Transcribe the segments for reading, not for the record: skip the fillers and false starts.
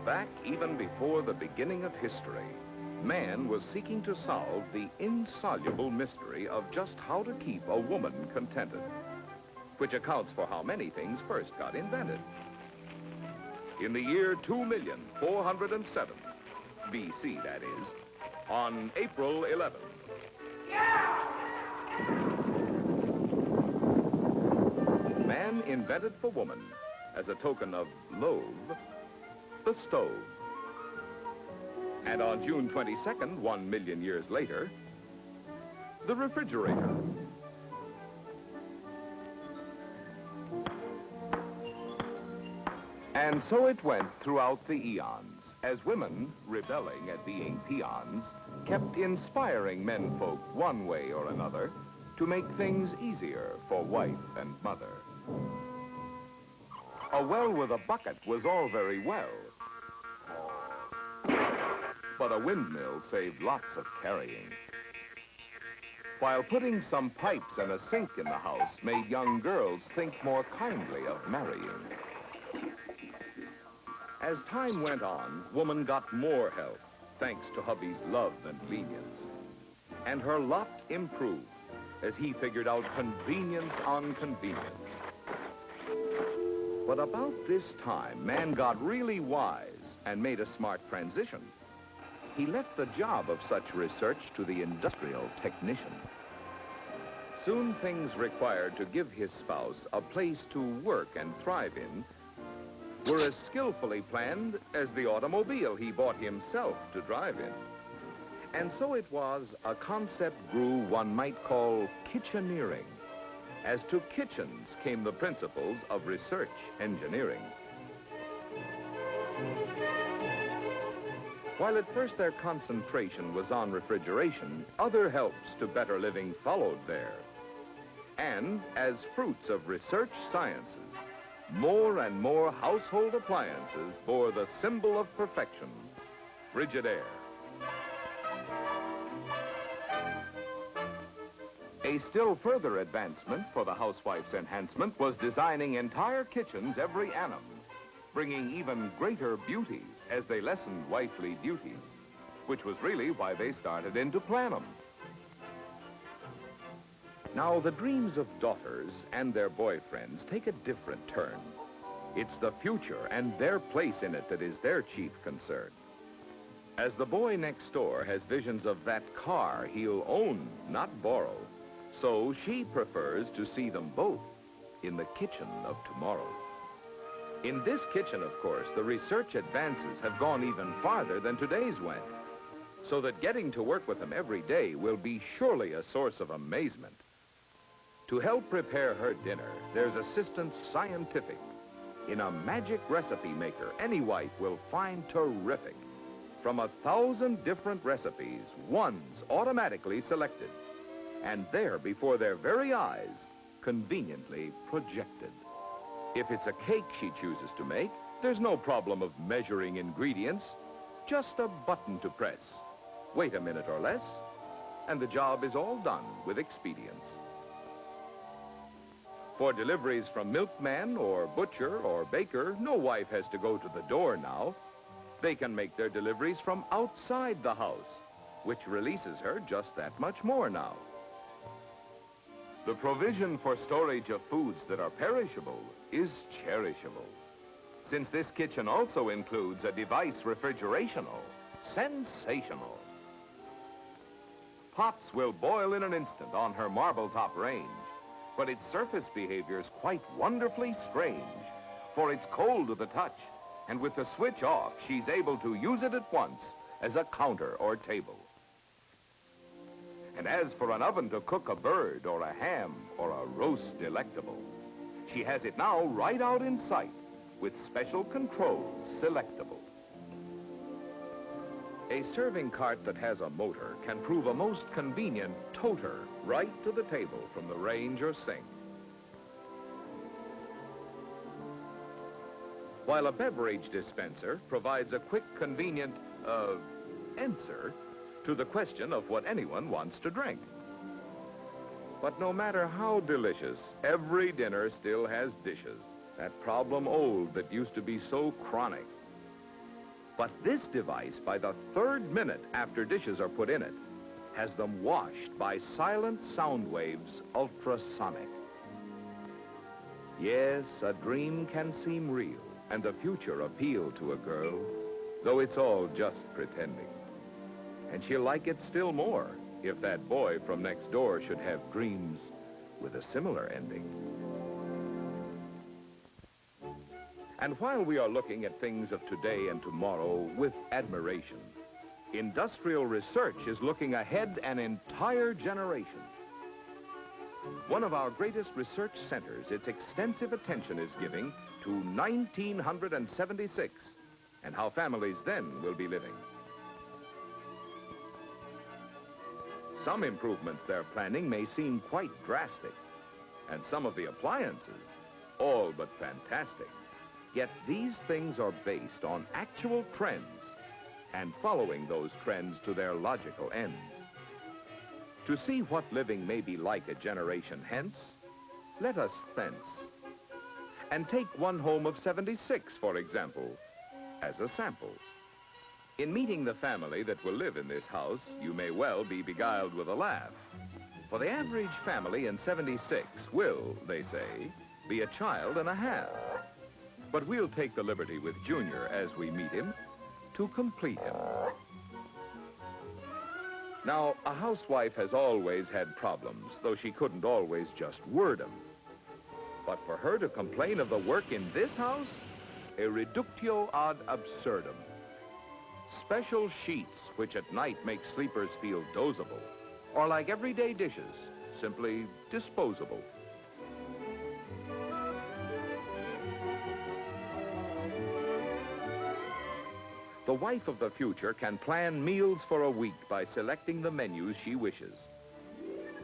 Back even before the beginning of history, man was seeking to solve the insoluble mystery of just how to keep a woman contented, which accounts for how many things first got invented. In the year 2,407,000 BC, that is, on April 11th. Man invented for woman, as a token of love, the stove. And on June 22nd, 1 million years later, the refrigerator. And so it went throughout the eons, as women, rebelling at being peons, kept inspiring menfolk one way or another to make things easier for wife and mother. A well with a bucket was all very well, but a windmill saved lots of carrying. While putting some pipes and a sink in the house made young girls think more kindly of marrying. As time went on, woman got more help, thanks to hubby's love and lenience. And her lot improved as he figured out convenience on convenience. But about this time, man got really wise and made a smart transition. He left the job of such research to the industrial technician. Soon things required to give his spouse a place to work and thrive in were as skillfully planned as the automobile he bought himself to drive in. And so it was a concept grew one might call kitcheneering. As to kitchens came the principles of research engineering. While at first their concentration was on refrigeration, other helps to better living followed there. And as fruits of research sciences, more and more household appliances bore the symbol of perfection, Frigidaire. A still further advancement for the housewife's enhancement was designing entire kitchens every annum, bringing even greater beauties as they lessened wifely duties, which was really why they started in to plan them. Now, the dreams of daughters and their boyfriends take a different turn. It's the future and their place in it that is their chief concern. As the boy next door has visions of that car he'll own, not borrow, so she prefers to see them both in the kitchen of tomorrow. In this kitchen, of course, the research advances have gone even farther than today's went, so that getting to work with them every day will be surely a source of amazement. To help prepare her dinner, there's Assistant Scientific in a magic recipe maker any wife will find terrific. From 1,000 different recipes, one's automatically selected, and there before their very eyes, conveniently projected. If it's a cake she chooses to make, there's no problem of measuring ingredients, just a button to press. Wait a minute or less, and the job is all done with expedience. For deliveries from milkman or butcher or baker, no wife has to go to the door now. They can make their deliveries from outside the house, which releases her just that much more now. The provision for storage of foods that are perishable is cherishable. Since this kitchen also includes a device refrigerational, sensational. Pots will boil in an instant on her marble-top range, but its surface behavior is quite wonderfully strange, for it's cold to the touch, and with the switch off, she's able to use it at once as a counter or table. And as for an oven to cook a bird or a ham or a roast delectable, she has it now right out in sight with special controls selectable. A serving cart that has a motor can prove a most convenient toter right to the table from the range or sink. While a beverage dispenser provides a quick, convenient, answer to the question of what anyone wants to drink. But no matter how delicious, every dinner still has dishes. That problem old that used to be so chronic. But this device, by the 3rd minute after dishes are put in it, has them washed by silent sound waves, ultrasonic. Yes, a dream can seem real, and the future appeal to a girl, though it's all just pretending. And she'll like it still more if that boy from next door should have dreams with a similar ending. And while we are looking at things of today and tomorrow with admiration, industrial research is looking ahead an entire generation. One of our greatest research centers, its extensive attention is giving to 1976 and how families then will be living. Some improvements they're planning may seem quite drastic, and some of the appliances, all but fantastic. Yet these things are based on actual trends and following those trends to their logical ends. To see what living may be like a generation hence, let us thence. And take one home of 76, for example, as a sample. In meeting the family that will live in this house, you may well be beguiled with a laugh. For the average family in 76 will, they say, be a child and a half. But we'll take the liberty with Junior as we meet him to complete him. Now, a housewife has always had problems, though she couldn't always just word them. But for her to complain of the work in this house, a reductio ad absurdum. Special sheets which at night make sleepers feel dozable, or like everyday dishes, simply disposable. The wife of the future can plan meals for a week by selecting the menus she wishes.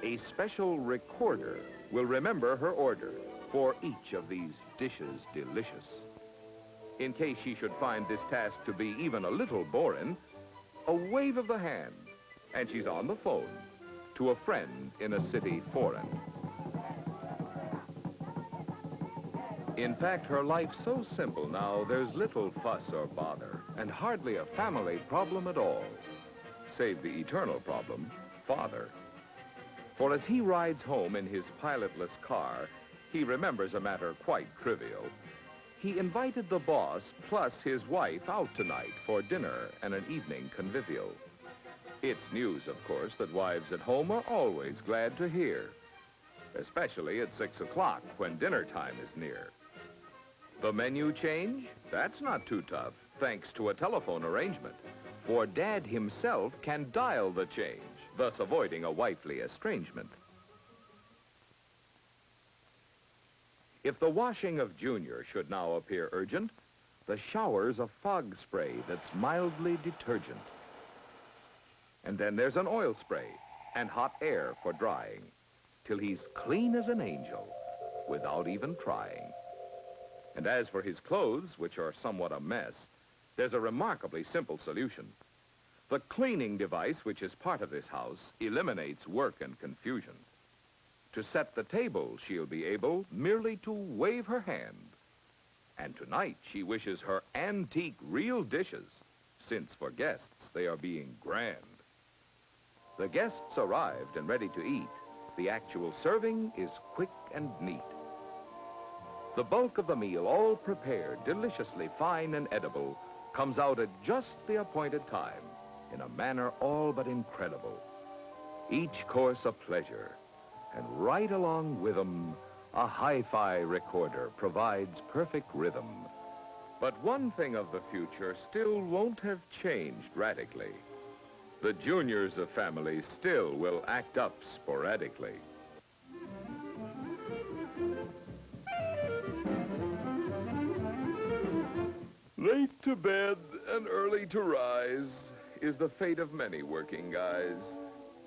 A special recorder will remember her order for each of these dishes delicious. In case she should find this task to be even a little boring, a wave of the hand, and she's on the phone to a friend in a city foreign. In fact, her life's so simple now, there's little fuss or bother, and hardly a family problem at all, save the eternal problem, father. For as he rides home in his pilotless car, he remembers a matter quite trivial. He invited the boss plus his wife out tonight for dinner and an evening convivial. It's news, of course, that wives at home are always glad to hear, especially at 6 o'clock when dinner time is near. The menu change? That's not too tough, thanks to a telephone arrangement. For Dad himself can dial the change, thus avoiding a wifely estrangement. If the washing of Junior should now appear urgent, the shower's a fog spray that's mildly detergent. And then there's an oil spray and hot air for drying, till he's clean as an angel without even trying. And as for his clothes, which are somewhat a mess, there's a remarkably simple solution. The cleaning device, which is part of this house, eliminates work and confusion. To set the table, she'll be able merely to wave her hand. And tonight, she wishes her antique real dishes, since for guests, they are being grand. The guests arrived and ready to eat. The actual serving is quick and neat. The bulk of the meal, all prepared, deliciously fine and edible, comes out at just the appointed time, in a manner all but incredible. Each course a pleasure, and right along with them, a hi-fi recorder provides perfect rhythm. But one thing of the future still won't have changed radically. The juniors of families still will act up sporadically. Late to bed and early to rise is the fate of many working guys.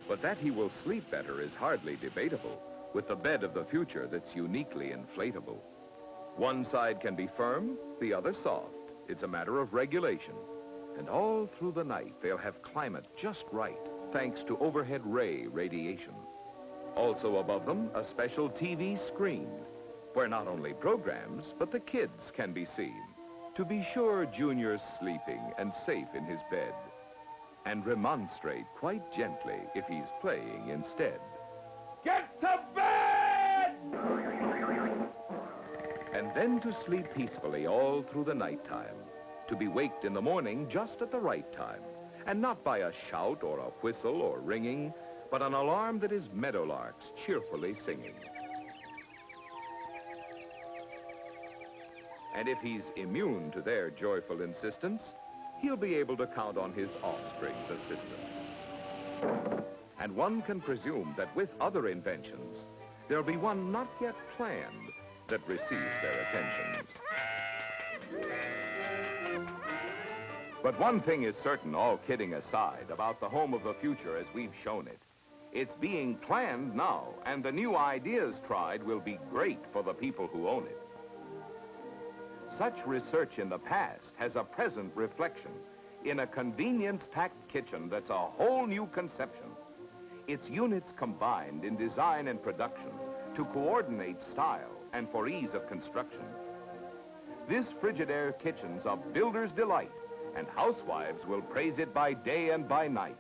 But that he will sleep better is hardly debatable, with the bed of the future that's uniquely inflatable. One side can be firm, the other soft. It's a matter of regulation. And all through the night, they'll have climate just right, thanks to overhead ray radiation. Also above them, a special TV screen, where not only programs, but the kids can be seen. to be sure Junior's sleeping and safe in his bed, and remonstrate quite gently if he's playing instead. Get to bed! And then to sleep peacefully all through the nighttime, to be waked in the morning just at the right time, and not by a shout or a whistle or ringing, but an alarm that is meadowlarks cheerfully singing. And if he's immune to their joyful insistence, he'll be able to count on his offspring's assistance. And one can presume that with other inventions, there'll be one not yet planned that receives their attentions. But one thing is certain, all kidding aside, about the home of the future as we've shown it. It's being planned now, and the new ideas tried will be great for the people who own it. Such research in the past has a present reflection in a convenience-packed kitchen that's a whole new conception. Its units combined in design and production to coordinate style and for ease of construction. This Frigidaire kitchen's a builder's delight, and housewives will praise it by day and by night.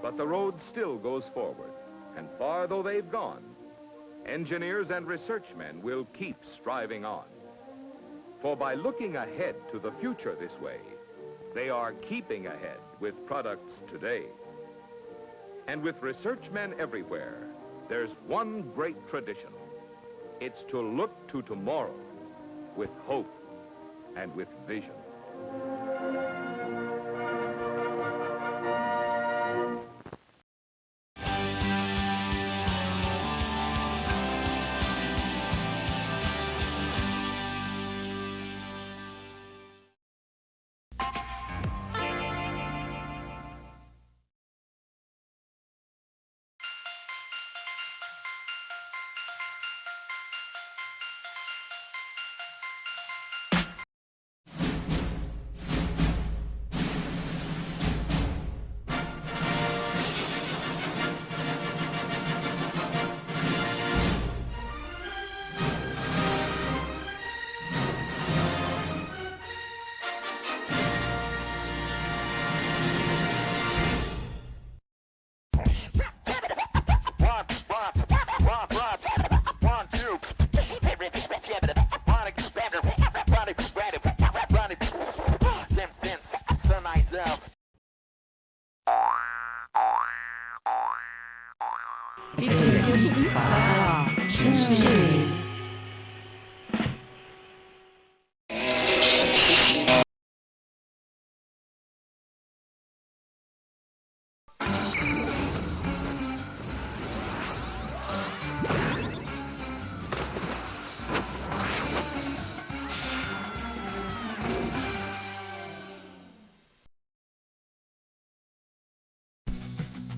But the road still goes forward, and far though they've gone, engineers and researchmen will keep striving on. For by looking ahead to the future this way, they are keeping ahead with products today. And with researchmen everywhere, there's one great tradition. It's to look to tomorrow with hope and with vision.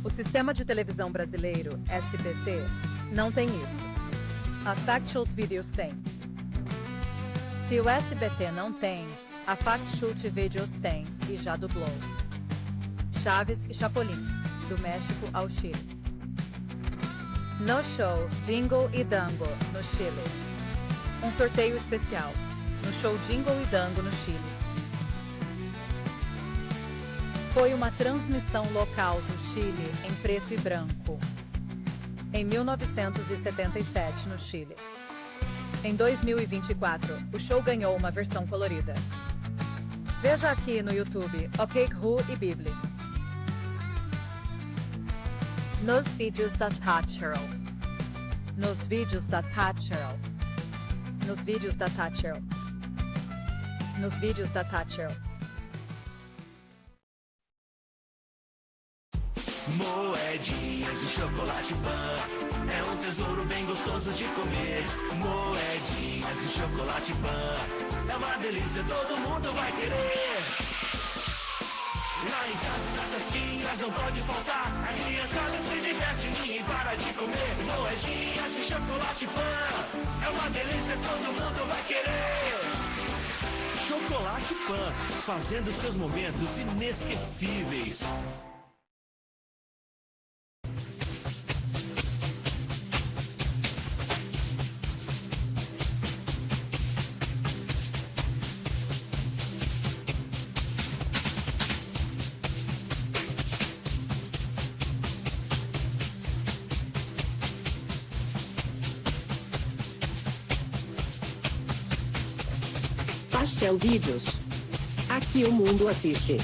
O Sistema de Televisão Brasileiro, SBT, não tem isso. A FACHEL Videos tem. Se o SBT não tem, a FACHEL Videos tem e já dublou. Chaves e Chapolin, do México ao Chile. No Show, Jingle e Dango, no Chile. Um sorteio especial, no show Jingle e Dango, no Chile. Foi uma transmissão local do Chile em preto e branco, em 1977, no Chile. Em 2024, o show ganhou uma versão colorida. Veja aqui no YouTube, OK Who e Bibli. Nos vídeos da FACHEL. Nos vídeos da FACHEL. Nos vídeos da FACHEL. Nos vídeos da FACHEL. Moedinhas e chocolate pan é um tesouro bem gostoso de comer. Moedinhas e chocolate pan é uma delícia, todo mundo vai querer. Lá em casa, nas festinhas, não pode faltar. A criançada se diverte, ninguém para de comer. Moedinhas e chocolate pan é uma delícia, todo mundo vai querer. Chocolate Pan, fazendo seus momentos inesquecíveis. FACHEL Vídeos. Aqui o mundo assiste.